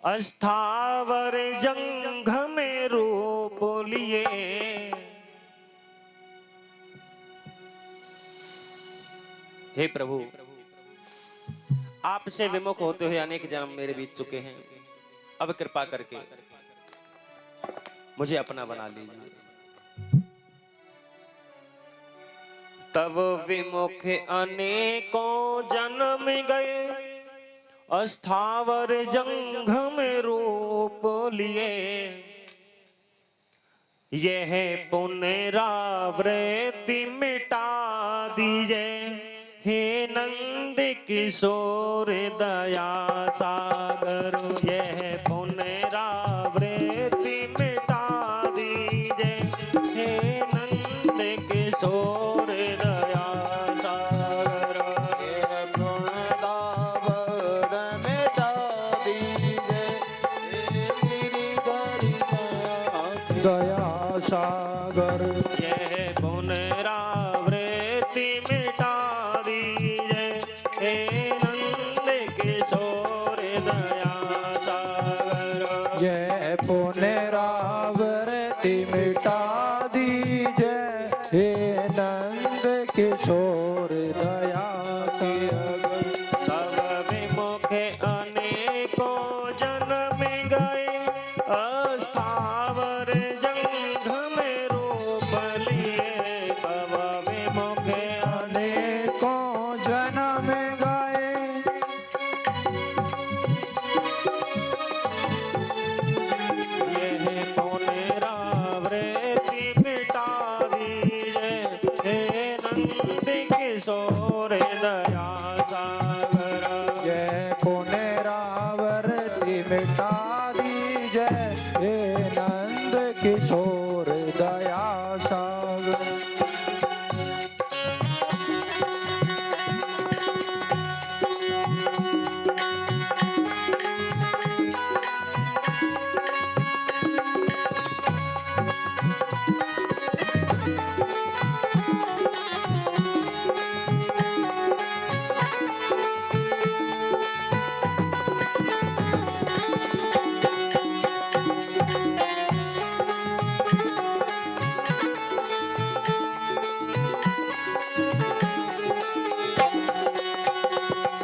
अस्थावर जंघ में रूप लिए। हे प्रभु, आपसे विमुख होते हुए अनेक जन्म मेरे बीत चुके हैं, अब कृपा करके मुझे अपना बना लीजिए। तब विमुख अनेकों जन्म गए, अस्थावर जंघ में रूप लिए। यह पुनरावृत्ति मिटा दीजिए, हे नंद किशोर दया सागर। यह पुनरावृत्ति मिटा दीजिए, हे नंद किशोर दया सागर। यह पुनरावृत्ति मिटा दीजिए, हे गिरिधर दया सागर। यह पुनरावृत्ति मिटा दीजिए, हे नंद किशोर दया सागर। यह पुनरावृत्ति मिटा दीजिए, हे नंद किशोर दया सागर। तब विमुख अनेकों जन्म गए, अस्थावर जंघ में रूप लिए। तब विमुख अनेकों जन्म गए, यह पुनरावृत्ति मिटा दीजिए, हे नंद किशोर दया सागर। यह पुनरावृत्ति मिटा दीजिए, हे नंद किशोर दया सागर।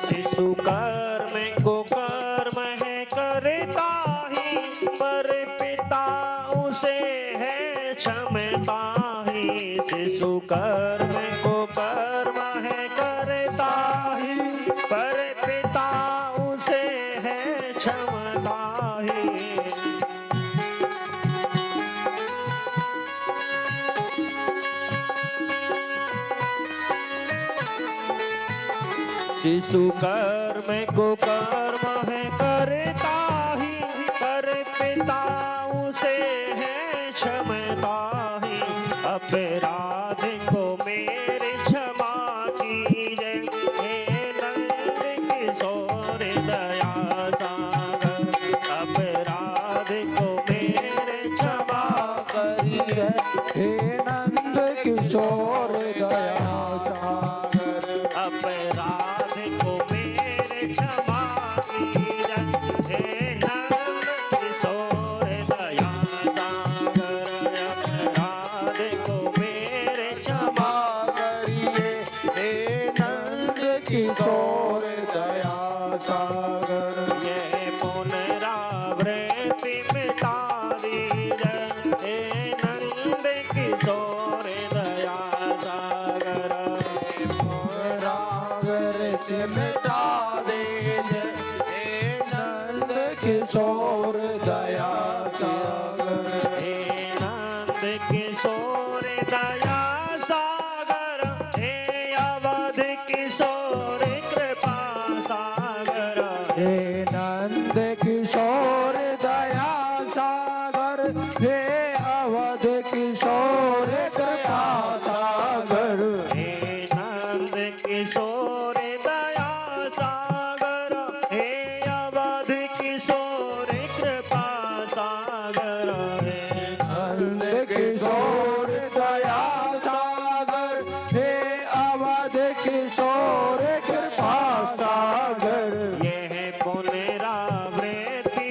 शिशु कर्म को कर्म है करता ही, पर पिता उसे है क्षमता ही। शिशु कर्म को कर्म है करता ही, पर पिता उसे है क्षमता ही। शिशु कर्म को कर्म है करता ही, पर पिता उसे है क्षमता ही। अपराध को मेरे क्षमा कीजिए, हे नंद किशोर दया सागर। अपराध को मेरे क्षमा करिए, हे नंद किशोर दया सागर। अपराध को मेरे क्षमा कीजिए, हे नंद किशोर दया सागर। अपराध को मेरे क्षमा करिए, हे नंद किशोर दया सागर। यह पुनरावृत्ति मिटा दीजिए, हे नंद किशोर दया सागर। पुनरावृत्ति मिटा दीजिए, हे नंद किशोर दया सागर। हे नंद किशोर दया सागर, हे अवध किशोर कृपा सागर। हे नंद किशोर दया सागर, हे अवध किशोर कृपा सागर। हे नंद किशोर दया सागर, हे अवध किशोर कृपा सागर। हे नंद किशोर दया सागर, हे अवध किशोर कृपा सागर। यह पुनरावृत्ति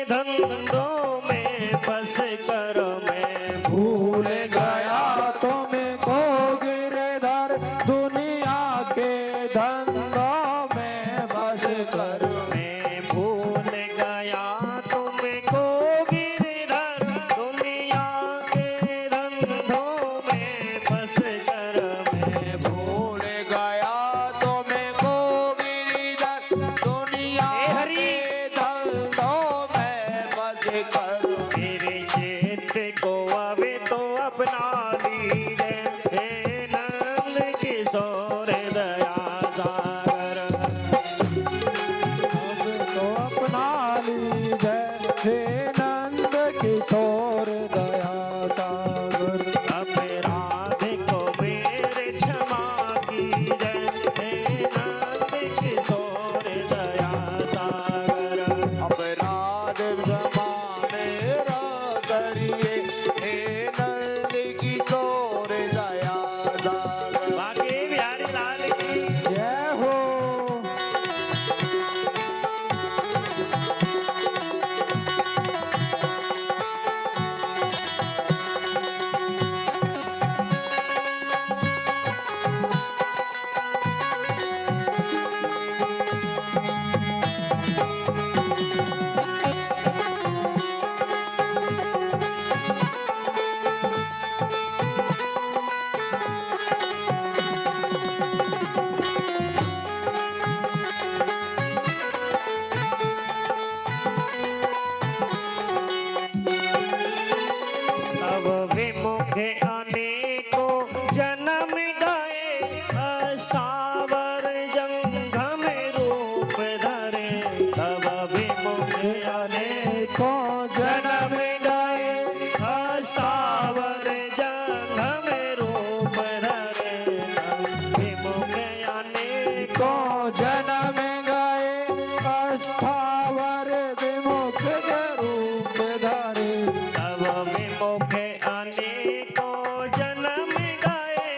धंधों में फंस कर मैं भूल गया तुमको गिरधर दुनिया के धंधों में बस कर मैं भूल गया तुमको गिरधर दुनिया के धंधों में फंस कर मैं भूल गया तुमको गिरधर दुनिया के धंधों में बस कर मेरे चेत को अब तो अपना लीजिए हे नंद किशोर दया सागर अब तो अपना लीजिए हे नंद किशोर दया सागर अपराध को मेरे क्षमा कीजिए हे नंद किशोर दया सागर अपराध क्षमा मेरा करिए हे नंद किशोर दया सागर बाकी बिहारी लाल की जय हो अब विमुख अनेकों जन्म गए अस्थावर जंगम रूप धरे अब विमुख अनेकों जन्म गए अस्थावर जंगम रूप धरे विमुख अनेकों को जन्म गए अस्थावर विमुख रूप धरे तब विमुख अनेकों जन्म गए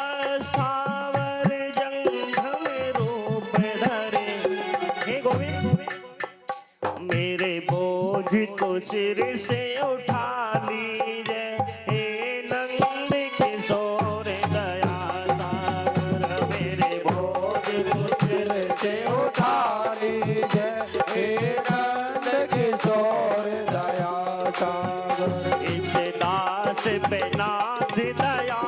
अस्थावर जंगम रूप धरे हे गोविंद मेरे बोझ को सिर से उठा लीजिए हे नंद किशोर दया सागर मेरे बोझ को सिर से उठा लीजिए हे नंद किशोर दया सागर इस दास पे नाथ दया